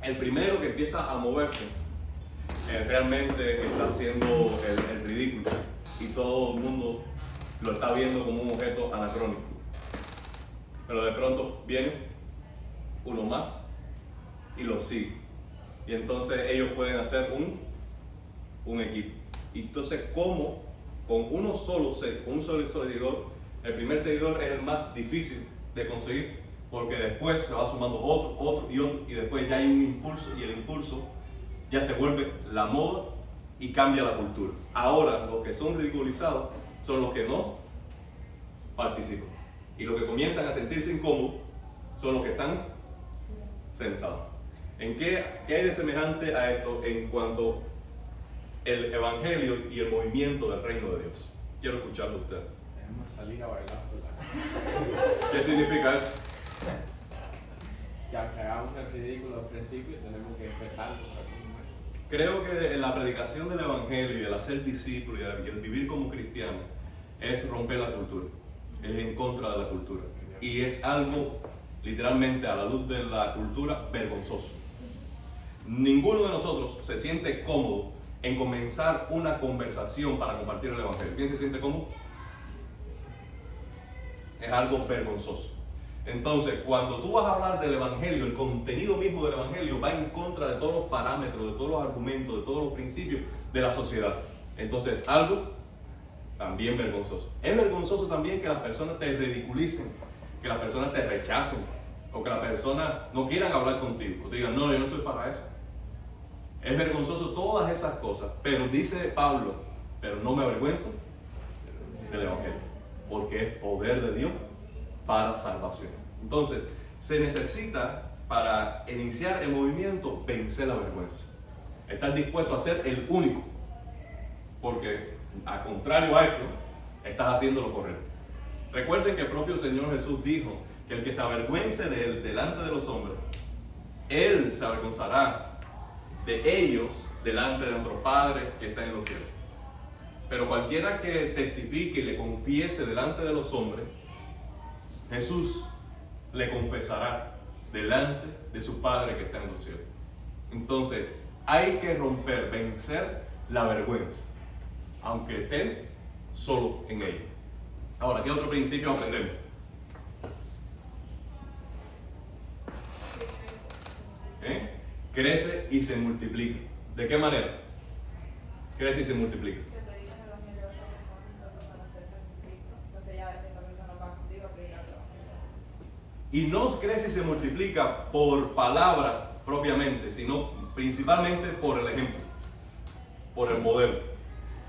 el primero que empieza a moverse realmente está haciendo el ridículo y todo el mundo lo está viendo como un objeto anacrónico. Pero de pronto viene uno más y lo sigue. Y entonces ellos pueden hacer un equipo. Y entonces, ¿cómo con un solo seguidor? El primer seguidor es el más difícil de conseguir, porque después se va sumando otro, y después ya hay un impulso, y el impulso ya se vuelve la moda y cambia la cultura. Ahora los que son ridiculizados son los que no participan, y los que comienzan a sentirse incómodos son los que están sentados. ¿Qué hay de semejante a esto en cuanto el evangelio y el movimiento del reino de Dios? Quiero escucharlo a usted. Debemos salir a bailar. ¿Qué significa eso? Que aunque hagamos el ridículo al principio, tenemos que empezar por algún momento. Creo que en la predicación del evangelio y el hacer discípulo y el vivir como cristiano es romper la cultura, es en contra de la cultura, y es algo literalmente a la luz de la cultura vergonzoso. Ninguno de nosotros se siente cómodo en comenzar una conversación para compartir el evangelio. ¿Quién se siente cómodo? Es algo vergonzoso. Entonces, cuando tú vas a hablar del evangelio, el contenido mismo del evangelio va en contra de todos los parámetros, de todos los argumentos, de todos los principios de la sociedad. Entonces, es algo también vergonzoso. Es vergonzoso también que las personas te ridiculicen, que las personas te rechacen, o que las personas no quieran hablar contigo, o te digan, no, yo no estoy para eso. Es vergonzoso todas esas cosas, pero dice Pablo, pero no me avergüenzo del evangelio, porque es poder de Dios para salvación. Entonces, se necesita para iniciar el movimiento vencer la vergüenza. Estar dispuesto a ser el único, porque al contrario a esto, estás haciendo lo correcto. Recuerden que el propio Señor Jesús dijo que el que se avergüence de él delante de los hombres, él se avergonzará de ellos delante de nuestro Padre que está en los cielos. Pero cualquiera que testifique y le confiese delante de los hombres, Jesús le confesará delante de su Padre que está en los cielos. Entonces, hay que romper, vencer la vergüenza, aunque esté solo en ella. Ahora, ¿qué otro principio aprendemos? Crece y se multiplica. ¿De qué manera? Crece y se multiplica. Que predicas el evangelio a esa persona acerca de Jesucristo. Entonces ya esa persona va contigo a predicar el evangelio. Y no crece y se multiplica por palabra propiamente, sino principalmente por el ejemplo, por el modelo.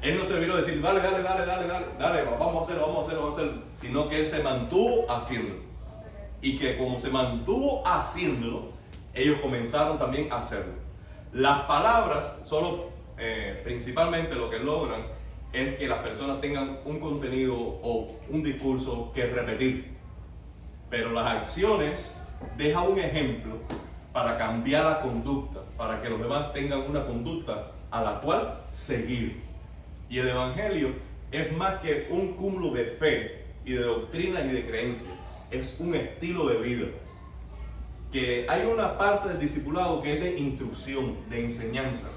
Él no se vino a decir, dale, vamos a hacerlo, sino que él se mantuvo haciéndolo. Y que como se mantuvo haciéndolo, ellos comenzaron también a hacerlo. Las palabras solo, principalmente lo que logran es que las personas tengan un contenido o un discurso que repetir. Pero las acciones dejan un ejemplo para cambiar la conducta, para que los demás tengan una conducta a la cual seguir. Y el evangelio es más que un cúmulo de fe y de doctrinas y de creencias, es un estilo de vida. Que hay una parte del discipulado que es de instrucción, de enseñanza,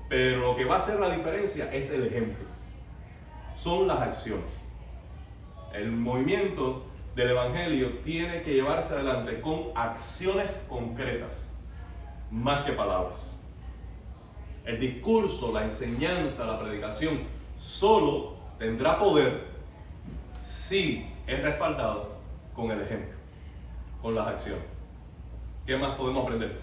pero lo que va a hacer la diferencia es el ejemplo, son las acciones. El movimiento del evangelio tiene que llevarse adelante con acciones concretas, más que palabras. El discurso, la enseñanza, la predicación solo tendrá poder si es respaldado con el ejemplo, con las acciones. ¿Qué más podemos aprender?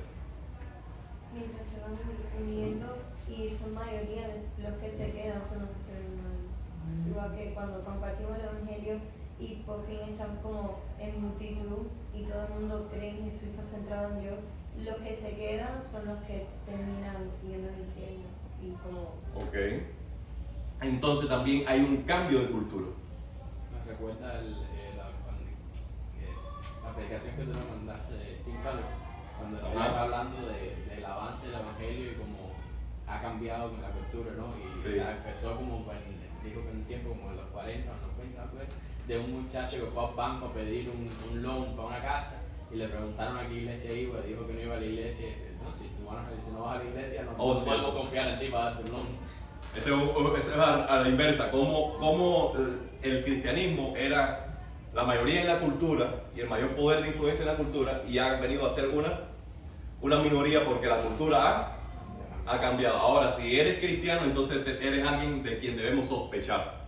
Mientras se van uniendo y su mayoría de los que se quedan son los que se ven mal. Igual que cuando compartimos el evangelio y por fin están como en multitud y todo el mundo cree en Jesús y está centrado en Dios, los que se quedan son los que terminan yendo al infierno. Y como... Ok. Entonces también hay un cambio de cultura. Me recuerda la predicación que tú nos mandaste de Tim Keller, cuando estaba hablando del avance del evangelio y cómo ha cambiado con la cultura, ¿no? Y sí. Empezó como, dijo que en un tiempo como en los 40 o en los 50, pues, de un muchacho que fue al banco a pedir un loan para una casa y le preguntaron a qué iglesia iba, dijo que no iba a la iglesia y dice, no, Si tú si no vas a la iglesia, no Oh, podemos confiar en ti para darte un nombre. Eso es a la inversa, como el cristianismo era la mayoría en la cultura y el mayor poder de influencia en la cultura, y ha venido a ser una minoría porque la cultura ha cambiado. Ahora, si eres cristiano, entonces eres alguien de quien debemos sospechar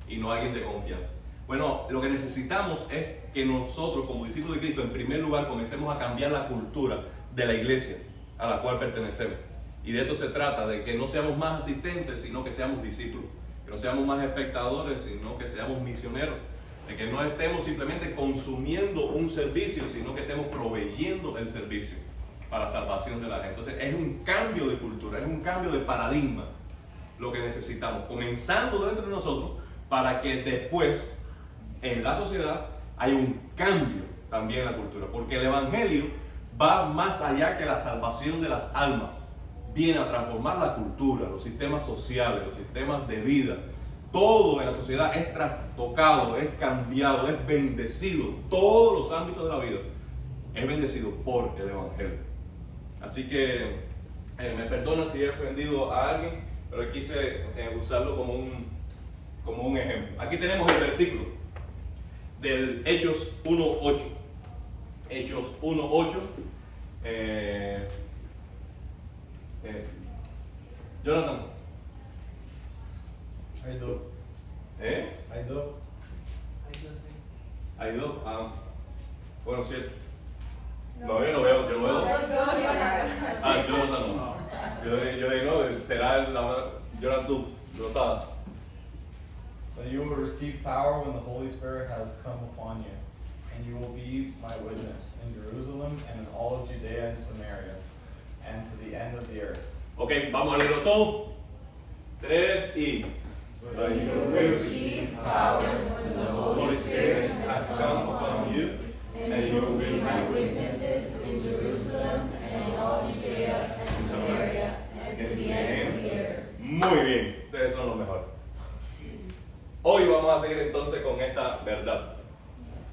y no alguien de confianza. Bueno, lo que necesitamos es que nosotros, como discípulos de Cristo, en primer lugar comencemos a cambiar la cultura de la iglesia a la cual pertenecemos. Y de esto se trata, de que no seamos más asistentes, sino que seamos discípulos. Que no seamos más espectadores, sino que seamos misioneros. De que no estemos simplemente consumiendo un servicio, sino que estemos proveyendo el servicio para salvación de la gente. Entonces es un cambio de cultura, es un cambio de paradigma lo que necesitamos, comenzando dentro de nosotros, para que después en la sociedad haya un cambio también en la cultura, porque el evangelio va más allá que la salvación de las almas, viene a transformar la cultura, los sistemas sociales, los sistemas de vida. Todo en la sociedad es trastocado, es cambiado, es bendecido. Todos los ámbitos de la vida es bendecido por el evangelio. Así que me perdonan si he ofendido a alguien, pero quise usarlo como un ejemplo. Aquí tenemos el versículo del Hechos 1:8. Hechos 1:8. Jonathan. Hay dos. Hay dos. Hay dos. Bueno, cierto. No, yo no veo. Jonathan no. Yo digo, no, será Jonathan tú, lo sabes. So you will receive power when the Holy Spirit has come upon you, and you will be my witness in Jerusalem and in all of Judea and Samaria, and to the end of the earth. Ok, vamos a leerlo todo. 3 y... But you will receive power when the Holy Spirit has come upon you, and you will be my witnesses in Jerusalem and in all Judea and Samaria, and to the end of the earth. Muy bien, ustedes son los mejores. Hoy vamos a seguir entonces con esta verdad.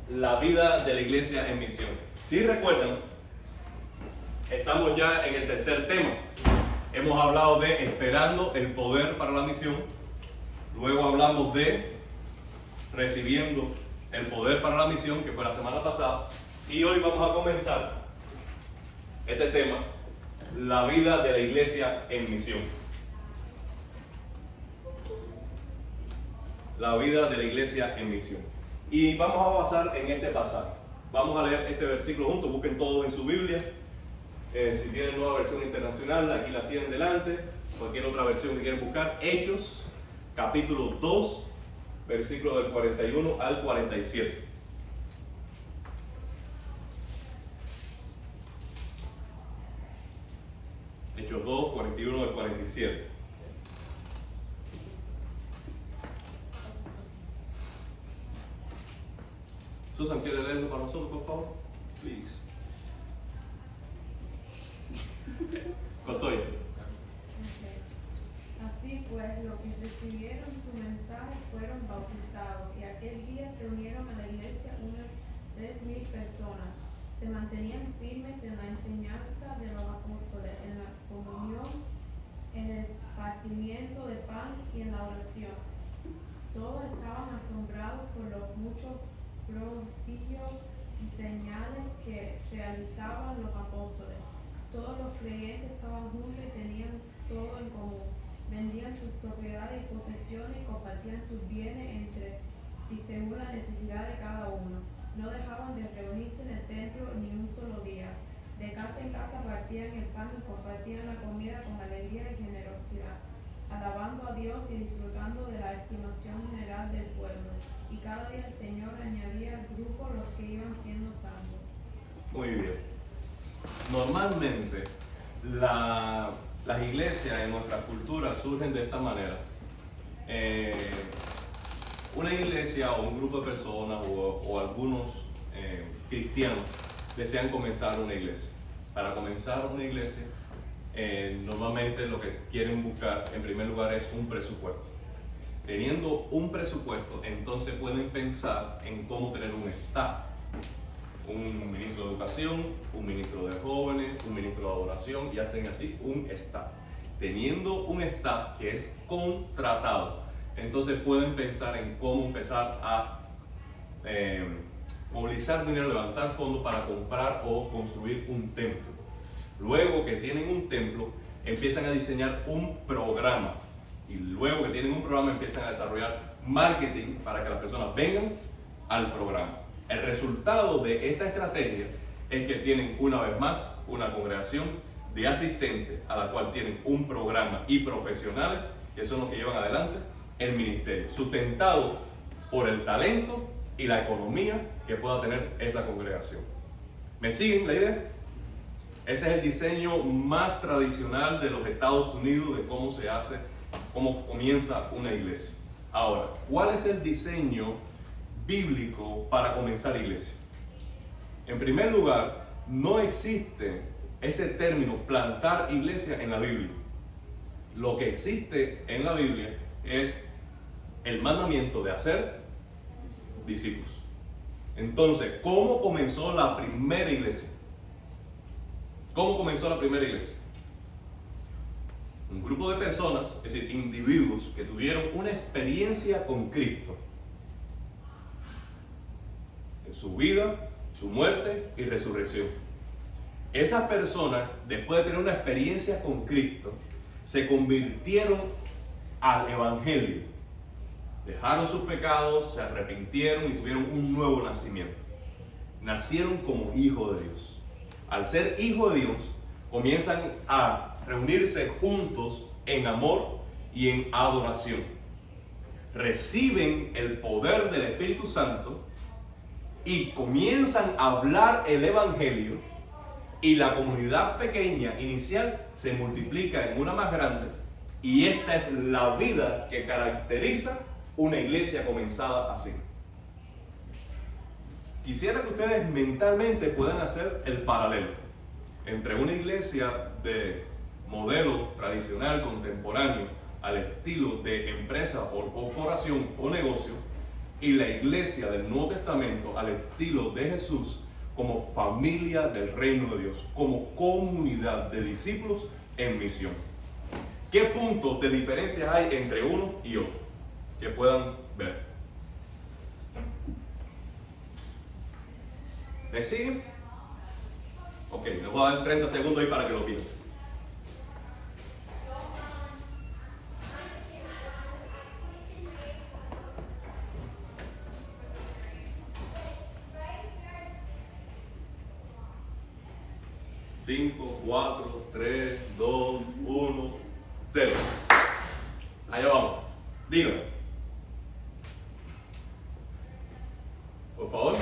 La vida de la iglesia en misión. Si recuerdan, estamos ya en el tercer tema. Hemos hablado de esperando el poder para la misión. Luego hablamos de recibiendo el poder para la misión, que fue la semana pasada. Y hoy vamos a comenzar este tema, la vida de la iglesia en misión. La vida de la iglesia en misión. Y vamos a basar en este pasaje. Vamos a leer este versículo juntos, busquen todos en su Biblia. Si tienen nueva versión internacional, aquí la tienen delante. Cualquier otra versión que quieran buscar. Hechos, capítulo 2, versículo del 41 al 47. Hechos 2, 41 al 47. Susan, ¿quiere leerlo para nosotros, por favor? Please. Cotoya. Así pues, los que recibieron su mensaje fueron bautizados, y aquel día se unieron a la iglesia unas 3,000 personas. Se mantenían firmes en la enseñanza de los apóstoles, en la comunión, en el partimiento de pan y en la oración. Todos estaban asombrados por los muchos prodigios y señales que realizaban los apóstoles. Todos los creyentes estaban juntos y tenían todo en común. Vendían sus propiedades y posesiones y compartían sus bienes entre sí según la necesidad de cada uno. No dejaban de reunirse en el templo ni un solo día. De casa en casa partían el pan y compartían la comida con alegría y generosidad, alabando a Dios y disfrutando de la estimación general del pueblo. Y cada día el Señor añadía al grupo los que iban siendo salvos. Muy bien. Normalmente las iglesias en nuestra cultura surgen de esta manera. Una iglesia o un grupo de personas o algunos cristianos desean comenzar una iglesia. Para comenzar una iglesia, normalmente lo que quieren buscar en primer lugar es un presupuesto. Teniendo un presupuesto, entonces pueden pensar en cómo tener un staff un ministro de educación, un ministro de jóvenes, un ministro de adoración y hacen así un staff. Teniendo un staff que es contratado, entonces pueden pensar en cómo empezar a movilizar dinero, levantar fondos para comprar o construir un templo. Luego que tienen un templo, empiezan a diseñar un programa. Y luego que tienen un programa, empiezan a desarrollar marketing para que las personas vengan al programa. El resultado de esta estrategia es que tienen una vez más una congregación de asistentes a la cual tienen un programa y profesionales que son los que llevan adelante el ministerio, sustentado por el talento y la economía que pueda tener esa congregación. ¿Me siguen la idea? Ese es el diseño más tradicional de los Estados Unidos de cómo se hace, cómo comienza una iglesia. Ahora, ¿cuál es el diseño bíblico para comenzar iglesia? En primer lugar, no existe ese término plantar iglesia en la Biblia. Lo que existe en la Biblia es el mandamiento de hacer discípulos. Entonces, ¿cómo comenzó la primera iglesia? ¿Cómo comenzó la primera iglesia? Un grupo de personas, es decir, individuos que tuvieron una experiencia con Cristo en su vida, su muerte y resurrección. Esas personas, después de tener una experiencia con Cristo, se convirtieron al Evangelio. Dejaron sus pecados, se arrepintieron y tuvieron un nuevo nacimiento. Nacieron como hijos de Dios. Al ser hijos de Dios, comienzan a reunirse juntos en amor y en adoración. Reciben el poder del Espíritu Santo y comienzan a hablar el Evangelio, y la comunidad pequeña inicial se multiplica en una más grande, y esta es la vida que caracteriza una iglesia comenzada así. Quisiera que ustedes mentalmente puedan hacer el paralelo entre una iglesia de modelo tradicional contemporáneo al estilo de empresa o corporación o negocio y la iglesia del Nuevo Testamento al estilo de Jesús como familia del reino de Dios, como comunidad de discípulos en misión. ¿Qué puntos de diferencia hay entre uno y otro que puedan ver? ¿Me siguen? Ok, les voy a dar 30 segundos ahí para que lo piensen. Cinco, 4, 3, 2, 1, 0. Allá vamos. Díganme. Por favor.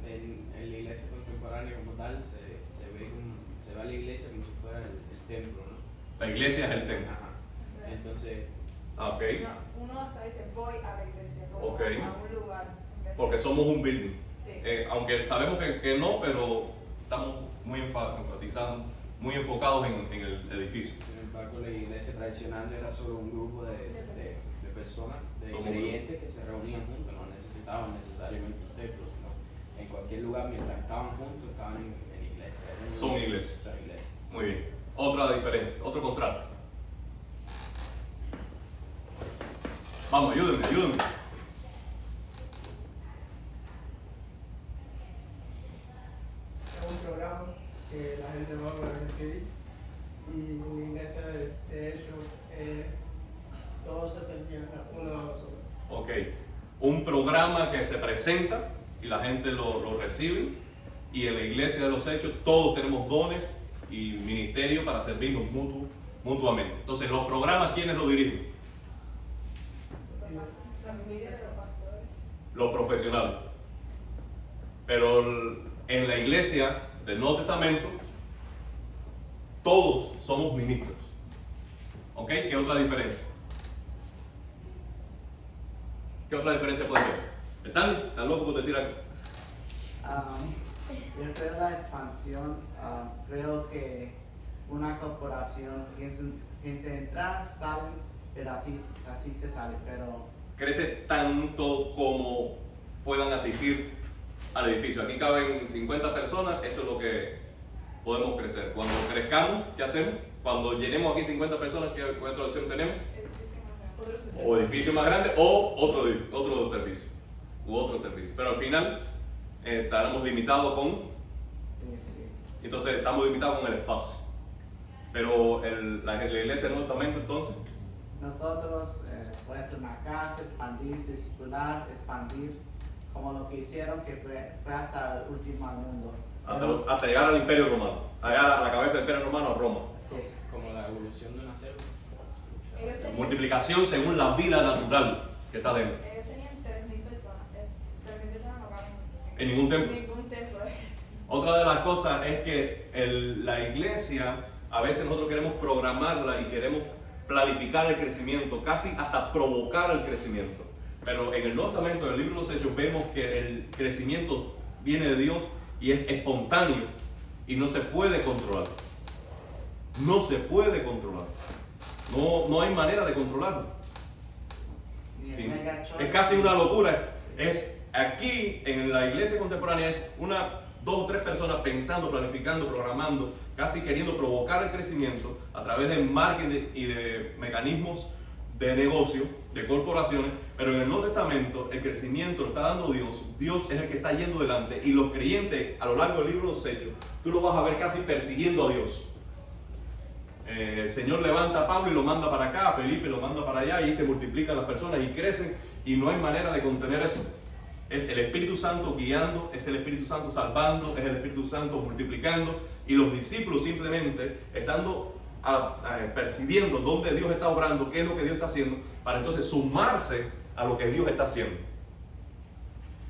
En la iglesia contemporánea como tal se ve a la iglesia como si fuera el templo, ¿no? La iglesia es el templo. Ajá. Entonces, Ok. No, uno hasta dice voy a la iglesia, como Ok. a un lugar. Porque somos un building. Sí. Aunque sabemos que no, pero estamos muy enfatizados, muy enfocados en el edificio. sin embargo, la iglesia tradicional era solo un grupo de personas, de Somos creyentes que se reunían juntos, no necesitaban necesariamente un templo, sino en cualquier lugar mientras estaban juntos, estaban en iglesia. Son iglesias. Son iglesias. Muy bien. Otra diferencia, otro contraste. Vamos, ayúdenme. Es un programa que la gente va a recibir y una iglesia de hecho todos se sentían uno a los otros. Ok. Un programa que se presenta y la gente lo recibe, y en la iglesia de los hechos todos tenemos dones y ministerios para servirnos mutuamente. Entonces, los programas, ¿quiénes lo dirigen? Los líderes o pastores. Los profesionales. Pero en la iglesia del Nuevo Testamento todos somos ministros. ¿Ok? ¿Qué otra diferencia? ¿Qué otra diferencia puede haber? ¿Están locos por decir algo? Yo creo la expansión, creo que una corporación es gente entrar, salen, pero así se sale, pero Crece tanto como puedan asistir al edificio. Aquí caben 50 personas, eso es lo que podemos crecer. Cuando crezcamos, ¿qué hacemos? Cuando llenemos aquí 50 personas, ¿qué otra opción tenemos? O edificio más grande o otro servicio. U otro servicio. Pero al final estaremos limitados con... Entonces estamos limitados con el espacio. Pero la iglesia del Nuevo Testamento, entonces... Nosotros puede ser una casa, expandir, discipular, expandir, como lo que hicieron, que fue hasta el último mundo. Hasta llegar al Imperio Romano, llegar a la cabeza del Imperio Romano, a Roma. Sí. Como la evolución de una célula. Ellos tenían, Multiplicación según la vida natural que está dentro. ellos tenían 3.000 personas. 3.000 personas no caben En ningún templo. ningún templo. Otra de las cosas es que la iglesia, a veces nosotros queremos programarla y queremos planificar el crecimiento, casi hasta provocar el crecimiento. Pero en el Nuevo Testamento, en el libro de los Hechos, vemos que el crecimiento viene de Dios y es espontáneo y no se puede controlar. No se puede controlar. No hay manera de controlarlo. Y el Sí. megachurch- Es casi una locura. Es aquí en la iglesia contemporánea es dos o tres personas pensando, planificando, programando, casi queriendo provocar el crecimiento a través de marketing y de mecanismos de negocio, de corporaciones, pero en el Nuevo Testamento el crecimiento lo está dando Dios. Dios es el que está yendo delante y los creyentes a lo largo del libro de los Hechos, tú lo vas a ver casi persiguiendo a Dios. El Señor levanta a Pablo y lo manda para acá, a Felipe lo manda para allá y se multiplican las personas y crecen y no hay manera de contener eso. Es el Espíritu Santo guiando, es el Espíritu Santo salvando, es el Espíritu Santo multiplicando y los discípulos simplemente estando percibiendo dónde Dios está obrando, qué es lo que Dios está haciendo, para entonces sumarse a lo que Dios está haciendo.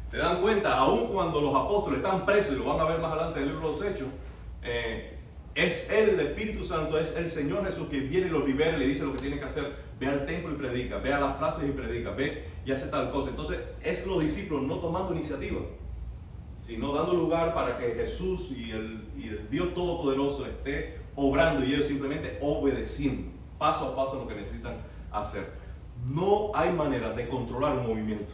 Se dan cuenta, aun cuando los apóstoles están presos, y lo van a ver más adelante en el libro de los Hechos, es Él, el Espíritu Santo, es el Señor Jesús que viene y los libera y le dice lo que tiene que hacer. Ve al templo y predica, ve a las plazas y predica, ve y hace tal cosa. Entonces es los discípulos no tomando iniciativa, sino dando lugar para que Jesús y el Dios Todopoderoso esté obrando y ellos simplemente obedeciendo paso a paso lo que necesitan hacer. No hay manera de controlar un movimiento.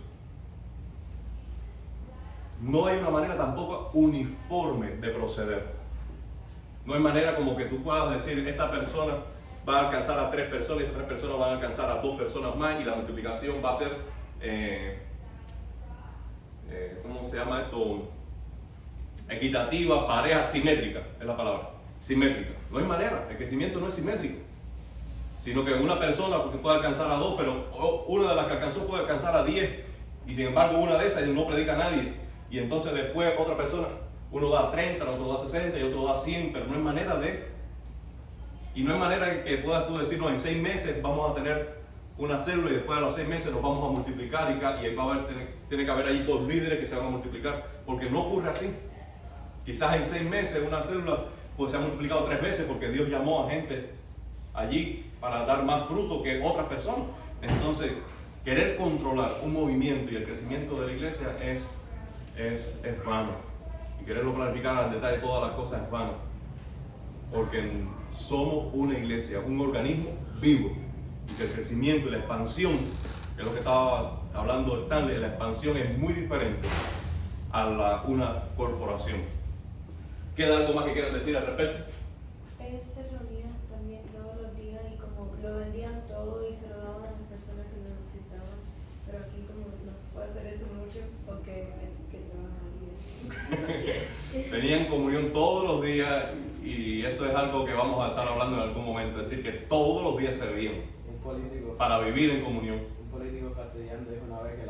No hay una manera tampoco uniforme de proceder. No hay manera como que tú puedas decir, esta persona va a alcanzar a 3 personas y estas 3 personas van a alcanzar a 2 personas más y la multiplicación va a ser, ¿cómo se llama esto? Equitativa, pareja, simétrica, es la palabra, simétrica. No hay manera, el crecimiento no es simétrico, sino que una persona puede alcanzar a 2, pero una de las que alcanzó puede alcanzar a 10 y sin embargo una de esas no predica a nadie y entonces después otra persona, uno da 30, otro da 60 y otro da 100, pero no hay manera y no hay manera que puedas tú decir, no, en 6 meses vamos a tener una célula y después a los 6 meses nos vamos a multiplicar y va a haber, tiene que haber ahí 2 líderes que se van a multiplicar, porque no ocurre así. Quizás en 6 meses una célula pues se ha multiplicado 3 veces porque Dios llamó a gente allí para dar más fruto que otras personas. Entonces, querer controlar un movimiento y el crecimiento de la iglesia es vano. Y quererlo planificar al detalle todas las cosas es vano. Porque somos una iglesia, un organismo vivo. Y que el crecimiento y la expansión, que es lo que estaba hablando Stanley, la expansión es muy diferente a una corporación. ¿Queda algo más que quieran decir al respecto? Ellos se reunían también todos los días y como lo vendían todo y se lo daban a las personas que lo necesitaban. Pero aquí como no se puede hacer eso mucho porque que trabajan aquí. Tenían comunión todos los días y eso es algo que vamos a estar hablando en algún momento. Es decir, que todos los días se veían Un político, para vivir en comunión. un político castellano dijo una vez que el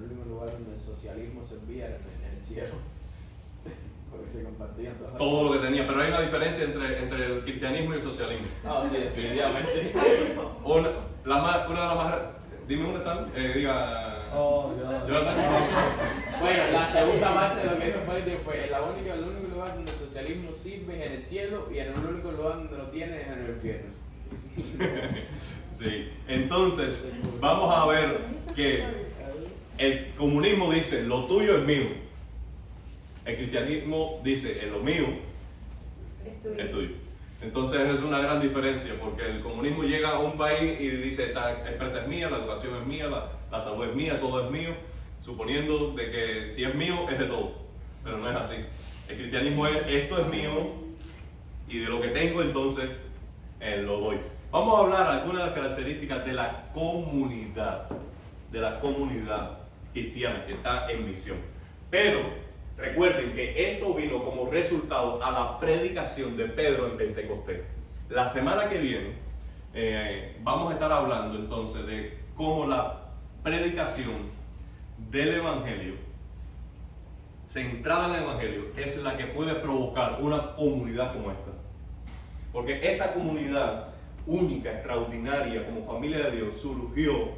único lugar donde el socialismo servía era en el cielo. Porque se compartían Todo lo que tenía, pero hay una diferencia entre el cristianismo y el socialismo. Ah, sí, definitivamente. Una de las más... Dime dónde están. Diga... Oh, yeah. Jonathan. Bueno, la segunda parte de lo que dijo el político fue el único lugar donde el socialismo sirve es en el cielo y el único lugar donde lo tiene es en el infierno. Sí, entonces vamos a ver que el comunismo dice lo tuyo es mío. El cristianismo dice lo mío es tuyo. Entonces es una gran diferencia porque el comunismo llega a un país y dice esta empresa es mía, la educación es mía, la salud es mía, todo es mío suponiendo de que si es mío es de todo, pero no es así. El cristianismo es, esto es mío y de lo que tengo entonces lo doy. Vamos a hablar algunas de las características de la comunidad cristiana que está en misión. Pero recuerden que esto vino como resultado a la predicación de Pedro en Pentecostés. La semana que viene vamos a estar hablando entonces de cómo la predicación del Evangelio, centrada en el Evangelio, es la que puede provocar una comunidad como esta. Porque esta comunidad única, extraordinaria, como familia de Dios, surgió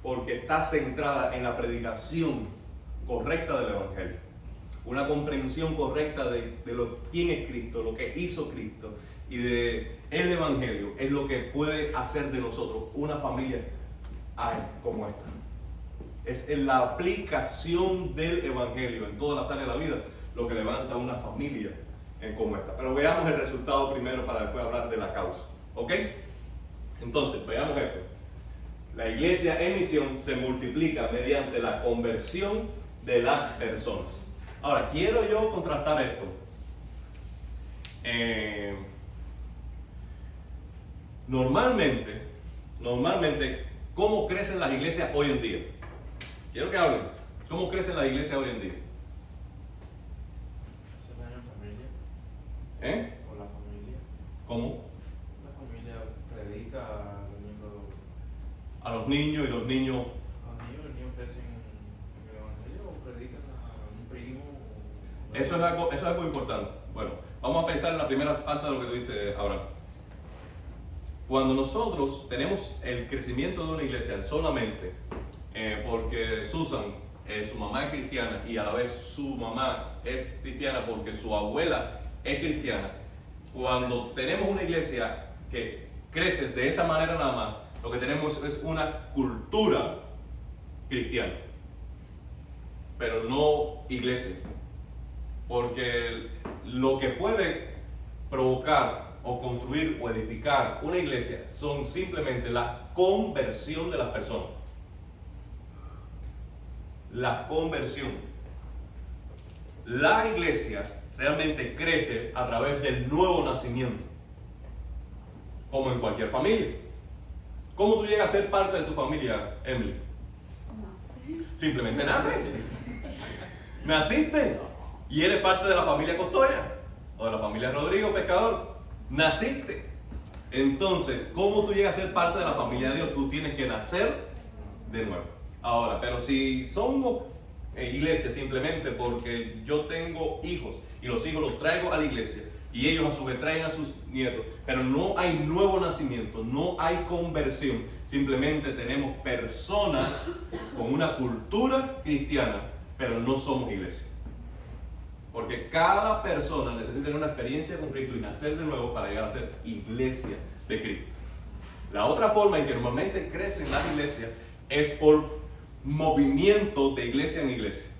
porque está centrada en la predicación correcta del Evangelio. Una comprensión correcta de quién es Cristo, lo que hizo Cristo y de el Evangelio es lo que puede hacer de nosotros una familia como esta. Es en la aplicación del Evangelio en todas las áreas de la vida lo que levanta una familia como esta. Pero veamos el resultado primero para después hablar de la causa. ¿Ok? Entonces, veamos esto. La iglesia en misión se multiplica mediante la conversión de las personas. Ahora, quiero yo contrastar esto. Normalmente, ¿cómo crecen las iglesias hoy en día? Quiero que hablen. ¿Cómo crecen las iglesias hoy en día? Se dan en familia. ¿Con la familia. ¿Cómo? La familia predica a los miembros. A los niños y los niños. Los niños crecen en el evangelio o predican a un primo. Eso es algo importante. Bueno, vamos a pensar en la primera parte de lo que tú dices, Abraham. Cuando nosotros tenemos el crecimiento de una iglesia solamente porque Susan, su mamá es cristiana y a la vez su mamá es cristiana porque su abuela es cristiana, cuando tenemos una iglesia que crece de esa manera nada más, lo que tenemos es una cultura cristiana, pero no iglesia. Porque lo que puede provocar o construir o edificar una iglesia son simplemente la conversión de las personas. La conversión. La iglesia realmente crece a través del nuevo nacimiento, como en cualquier familia. ¿Cómo tú llegas a ser parte de tu familia, Emily? Simplemente naces. Naciste y eres parte de la familia Costoya o de la familia Rodrigo Pescador. Naciste. Entonces, ¿cómo tú llegas a ser parte de la familia de Dios? Tú tienes que nacer de nuevo. Ahora, pero si somos iglesia simplemente porque yo tengo hijos y los hijos los traigo a la iglesia y ellos a su vez traen a sus nietos, pero no hay nuevo nacimiento, no hay conversión, simplemente tenemos personas con una cultura cristiana, pero no somos iglesia. Porque cada persona necesita tener una experiencia con Cristo y nacer de nuevo para llegar a ser iglesia de Cristo. La otra forma en que normalmente crecen las iglesias es por movimiento de iglesia en iglesia.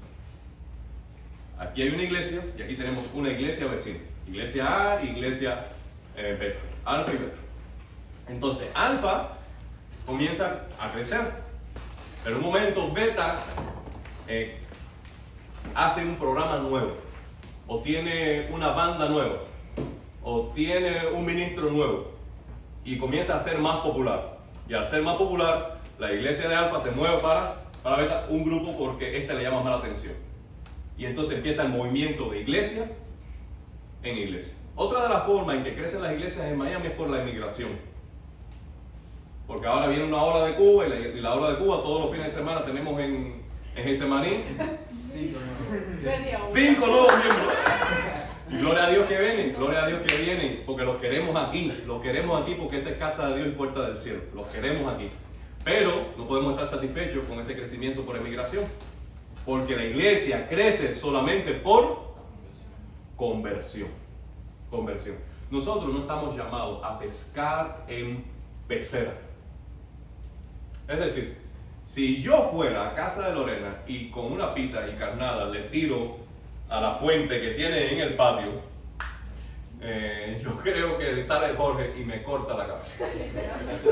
Aquí hay una iglesia y aquí tenemos una iglesia vecina. Iglesia A, iglesia beta, alfa y beta. Entonces, alfa comienza a crecer, pero en un momento beta hace un programa nuevo, o tiene una banda nueva, o tiene un ministro nuevo, y comienza a ser más popular. Y al ser más popular, la iglesia de alfa se mueve para beta, un grupo porque le llama más la atención. Y entonces empieza el movimiento de iglesia en iglesia. Otra de las formas en que crecen las iglesias en Miami es por la inmigración. Porque ahora viene una ola de Cuba y la ola de Cuba todos los fines de semana tenemos en Getsemaní 5 nuevos miembros. Y gloria a Dios que vienen, porque los queremos aquí porque esta es casa de Dios y puerta del cielo. Los queremos aquí. Pero no podemos estar satisfechos con ese crecimiento por emigración, porque la iglesia crece solamente por conversión. Nosotros no estamos llamados a pescar en pecera. Es decir, si yo fuera a casa de Lorena y con una pita y carnada le tiro a la fuente que tiene en el patio, yo creo que sale Jorge y me corta la cabeza.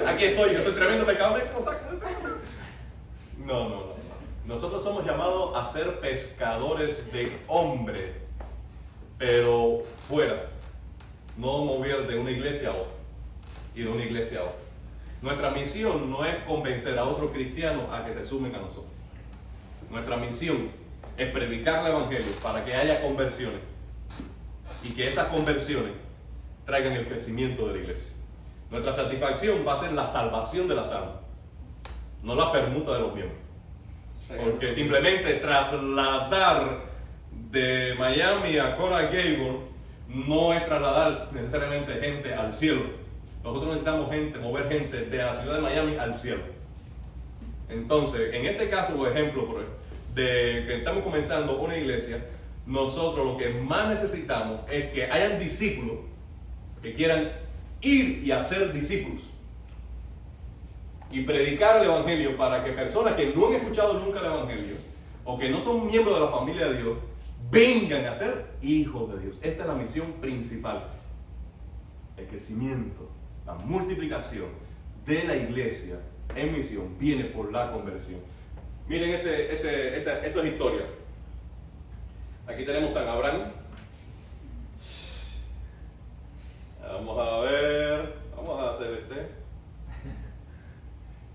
Aquí estoy, yo soy tremendo pecador. No. Nosotros somos llamados a ser pescadores de hombres, pero fuera, no mover de una iglesia a otra y de una iglesia a otra. Nuestra misión no es convencer a otros cristianos a que se sumen a nosotros. Nuestra misión es predicar el evangelio para que haya conversiones y que esas conversiones traigan el crecimiento de la iglesia. Nuestra satisfacción va a ser la salvación de las almas, no la permuta de los miembros. Porque simplemente trasladar de Miami a Coral Gables no es trasladar necesariamente gente al cielo. Nosotros necesitamos mover gente de la ciudad de Miami al cielo. Entonces, en este caso, por ejemplo, de que estamos comenzando una iglesia, nosotros lo que más necesitamos es que hayan discípulos que quieran ir y hacer discípulos y predicar el evangelio para que personas que no han escuchado nunca el evangelio o que no son miembros de la familia de Dios vengan a ser hijos de Dios. Esta es la misión principal. El crecimiento, la multiplicación de la iglesia en misión viene por la conversión. Miren, esto es historia. Aquí tenemos San Abraham. Vamos a ver, vamos a hacer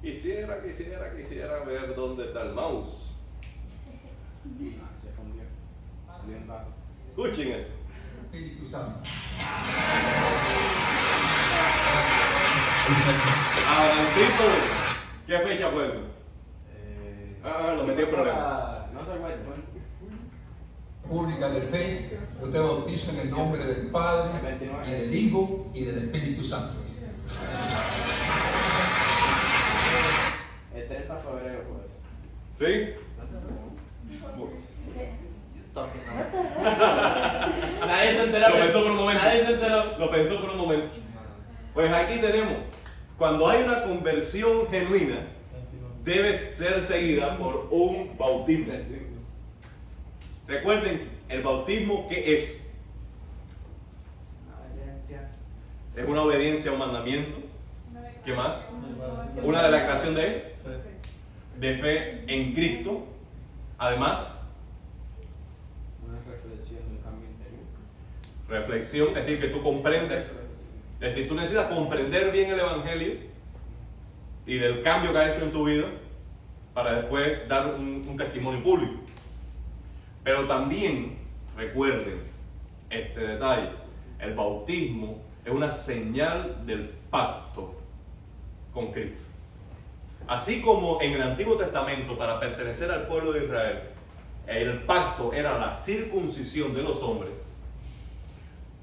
Quisiera ver dónde está el mouse. Se escondió. Salió en bajo. Escuchen esto. Espíritu Santo. Abrancito, ¿qué fecha fue eso? Lo metí en problema. No se acuerda. Pública de fe, yo te bautizo en el nombre del Padre, y del Hijo, y del Espíritu Santo. El 30 de febrero fue eso. ¿Sí? Nadie se enteró. Lo pensó por un momento. Nadie se enteró. Lo pensó por un momento. Pues aquí tenemos, cuando hay una conversión genuina, debe ser seguida por un bautismo. Recuerden, el bautismo, ¿qué es? Obediencia. Es una obediencia a un mandamiento. ¿Qué más? Una declaración de fe en Cristo. Además, Una reflexión de un cambio interior. reflexión, es decir, que tú comprendes. Es decir, tú necesitas comprender bien el evangelio y del cambio que ha hecho en tu vida para después dar un testimonio público. Pero también recuerden este detalle: el bautismo es una señal del pacto con Cristo. Así como en el Antiguo Testamento, para pertenecer al pueblo de Israel, el pacto era la circuncisión de los hombres,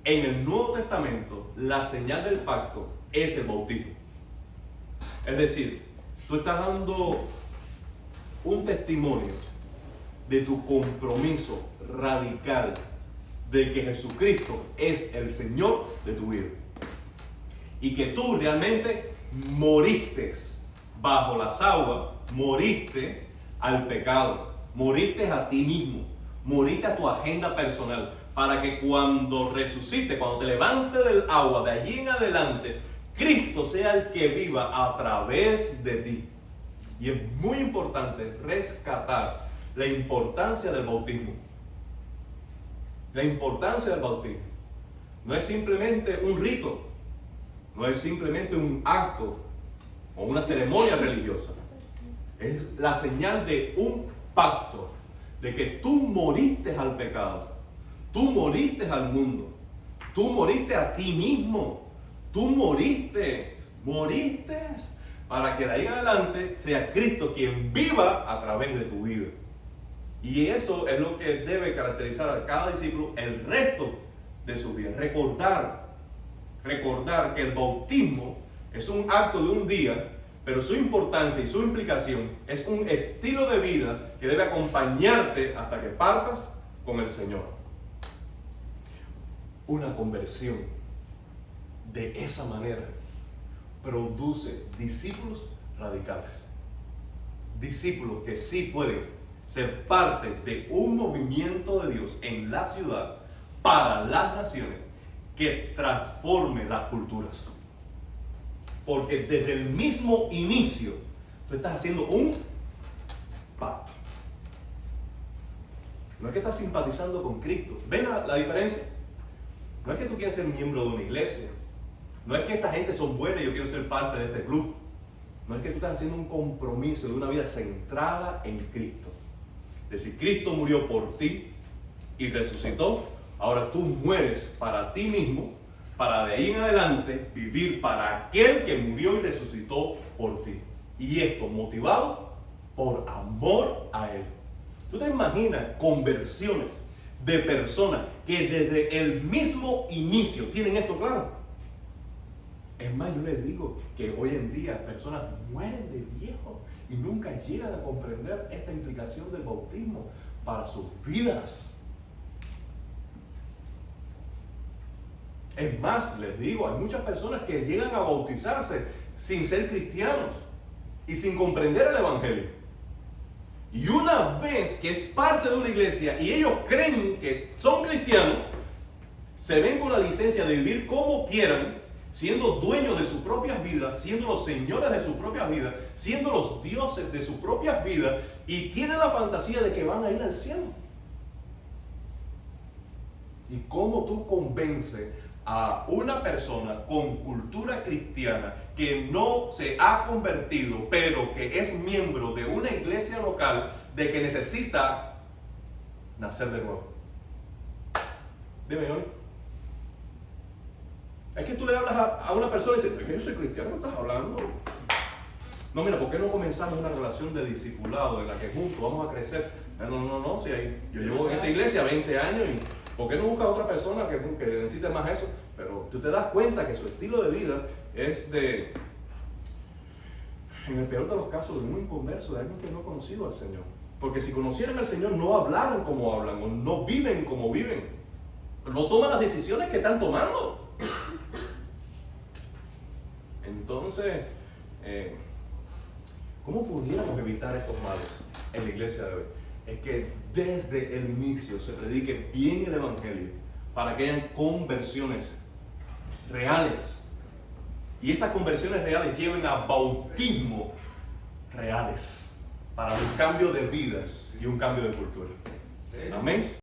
en el Nuevo Testamento la señal del pacto es el bautismo. Es decir, tú estás dando un testimonio de tu compromiso radical de que Jesucristo es el Señor de tu vida y que tú realmente moriste bajo las aguas, moriste al pecado, moriste a ti mismo, moriste a tu agenda personal, para que cuando resucite, cuando te levantes del agua, de allí en adelante, Cristo sea el que viva a través de ti. Y es muy importante rescatar la importancia del bautismo. La importancia del bautismo no es simplemente un rito, no es simplemente un acto o una ceremonia religiosa. Es la señal de un pacto, de que tú moriste al pecado, tú moriste al mundo, tú moriste a ti mismo, tú moriste para que de ahí en adelante sea Cristo quien viva a través de tu vida. Y eso es lo que debe caracterizar a cada discípulo el resto de su vida. Recordar que el bautismo es un acto de un día, pero su importancia y su implicación es un estilo de vida que debe acompañarte hasta que partas con el Señor. Una conversión de esa manera produce discípulos radicales. Discípulos que sí pueden ser parte de un movimiento de Dios en la ciudad para las naciones que transforme las culturas. Porque desde el mismo inicio tú estás haciendo un pacto. No es que estás simpatizando con Cristo. ¿Ven la diferencia? No es que tú quieres ser miembro de una iglesia. No es que esta gente son buenas y yo quiero ser parte de este club. No es que tú estás haciendo un compromiso de una vida centrada en Cristo. Es decir, Cristo murió por ti y resucitó. Ahora tú mueres para ti mismo, para de ahí en adelante vivir para aquel que murió y resucitó por ti. Y esto motivado por amor a Él. ¿Tú te imaginas conversiones de personas que desde el mismo inicio tienen esto claro? Es más, yo les digo que hoy en día personas mueren de viejos y nunca llegan a comprender esta implicación del bautismo para sus vidas. Es más, les digo, hay muchas personas que llegan a bautizarse sin ser cristianos y sin comprender el evangelio. Y una vez que es parte de una iglesia y ellos creen que son cristianos, se ven con la licencia de vivir como quieran, siendo dueños de sus propias vidas, siendo los señores de sus propias vidas, siendo los dioses de sus propias vidas, y tienen la fantasía de que van a ir al cielo. ¿Y cómo tú convences a una persona con cultura cristiana que no se ha convertido, pero que es miembro de una iglesia local, de que necesita nacer de nuevo? Dime, Johnny. Es que tú le hablas a una persona y dices, es que yo soy cristiano, ¿no estás hablando? No, mira, ¿por qué no comenzamos una relación de discipulado en la que juntos vamos a crecer? No, si yo llevo en esta iglesia 20 años y ¿por qué no buscas a otra persona que necesite más eso? Pero tú te das cuenta que su estilo de vida es de, en el peor de los casos, de un inconverso, de alguien que no ha conocido al Señor. Porque si conocieran al Señor no hablaran como hablan, o no viven como viven, no toman las decisiones que están tomando. Entonces, ¿cómo pudiéramos evitar estos males en la iglesia de hoy? Es que desde el inicio se predique bien el evangelio para que hayan conversiones reales, y esas conversiones reales lleven a bautismo reales para un cambio de vida y un cambio de cultura. Amén.